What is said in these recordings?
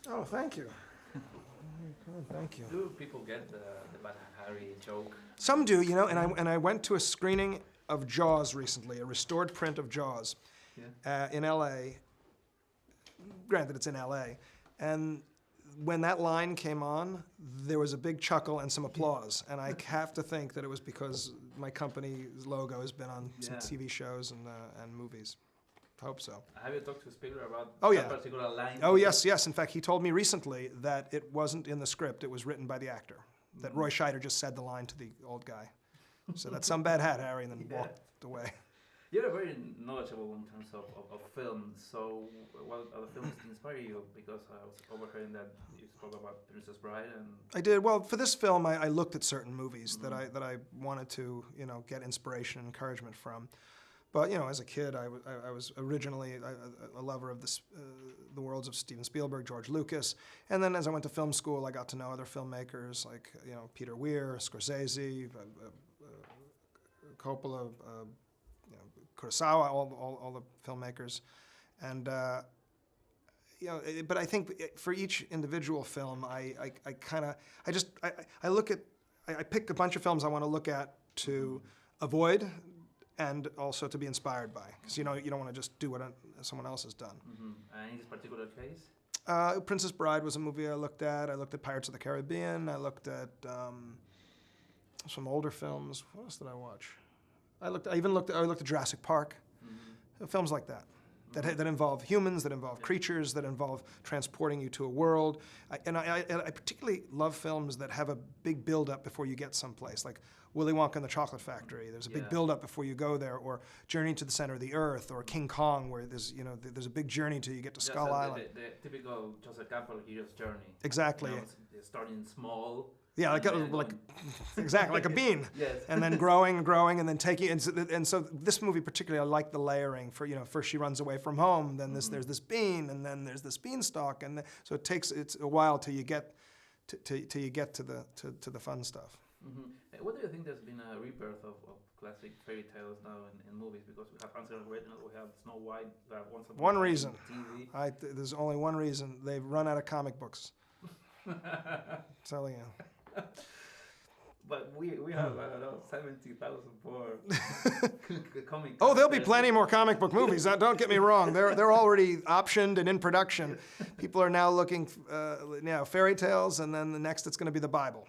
Oh, thank you. Thank you. Do people get the Bad Harry joke? Some do, you know, and I went to a screening of Jaws recently, a restored print of Jaws, in L.A. Granted, it's in L.A. And when that line came on, there was a big chuckle and some applause. And I have to think that it was because my company's logo has been on some TV shows and movies. Hope so. Have you talked to Spielberg about that particular line? Oh, yes. In fact, he told me recently that it wasn't in the script, it was written by the actor. That Roy Scheider just said the line to the old guy. So that's some bad hat, Harry, and then walked away. You're very knowledgeable in terms of film. So what other films inspire you? Because I was overhearing that you spoke about Princess Bride and... I did. Well, for this film, I looked at certain movies that I wanted to, get inspiration and encouragement from. But, as a kid, I was originally a lover of the worlds of Steven Spielberg, George Lucas. And then as I went to film school, I got to know other filmmakers like, Peter Weir, Scorsese, Coppola, Kurosawa, all the filmmakers. And, but I think for each individual film, I pick a bunch of films I want to look at to avoid and also to be inspired by, because you don't want to just do what someone else has done. In this particular case? Princess Bride was a movie I looked at. I looked at Pirates of the Caribbean. I looked at some older films. What else did I watch? I looked at Jurassic Park. Films like that. That involve humans, that involve creatures, that involve transporting you to a world. I particularly love films that have a big build-up before you get someplace, like Willy Wonka and the Chocolate Factory. There's a big build-up before you go there, or Journey to the Center of the Earth, or King Kong, where there's a big journey till you get to Skull Island. The typical Joseph Campbell hero's journey. Exactly. Starting small. Yeah, exactly, like a bean. Yes. And then growing and growing, and then taking. And so this movie particularly, I like the layering. For first she runs away from home, then there's this bean, and then there's this beanstalk, and so it's a while till you get to the fun stuff. What do you think there's been a rebirth of classic fairy tales now in movies? Because we have Hansel and Gretel, we have Snow White, we have Once Upon a Time. One reason. TV. There's only one reason. They've run out of comic books. I'm telling you. But we have, 70,000 more comic. Oh, there'll be plenty more comic book movies. Don't get me wrong. They're already optioned and in production. People are now looking, fairy tales, and then the next it's going to be the Bible.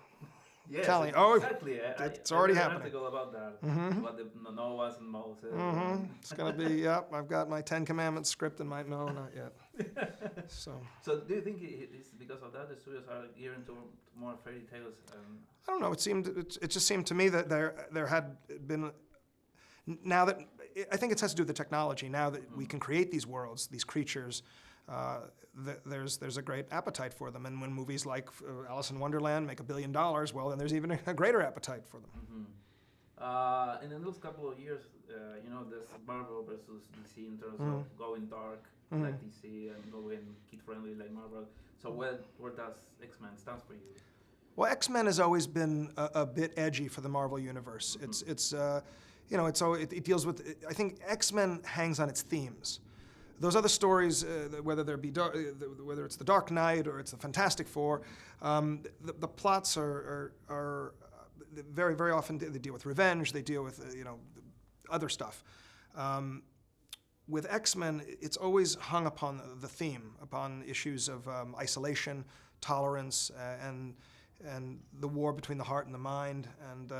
Yes, exactly. It's already happening. I read an article about that. About the Noahs and Moses. It's going to be. I've got my 10 Commandments script in my. No, not yet. So do you think it's because of that the studios are gearing to more fairy tales? I don't know. It just seemed to me that there had been. Now that I think it has to do with the technology. Now that we can create these worlds, these creatures. There's a great appetite for them, and when movies like Alice in Wonderland make $1 billion, well, then there's even a greater appetite for them. In the next couple of years, there's Marvel versus DC in terms of going dark like DC and going kid-friendly like Marvel. So where does X-Men stand for you? Well, X-Men has always been a bit edgy for the Marvel universe. It deals with. I think X-Men hangs on its themes. Those other stories, whether it's the Dark Knight or it's the Fantastic Four, the plots are very, very often they deal with revenge. They deal with other stuff. With X-Men, it's always hung upon the theme, upon issues of isolation, tolerance, and the war between the heart and the mind, and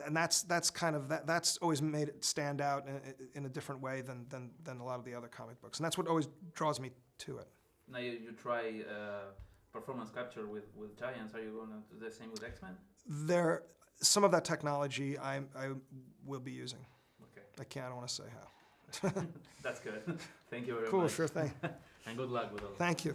that's always made it stand out in a different way than a lot of the other comic books, and that's what always draws me to it. Now you try performance capture with Giants. Are you going to do the same with X-Men? Some of that technology I will be using. Okay. I don't want to say how. That's good. Thank you very much. Cool, sure thing. And good luck with all. Thank you.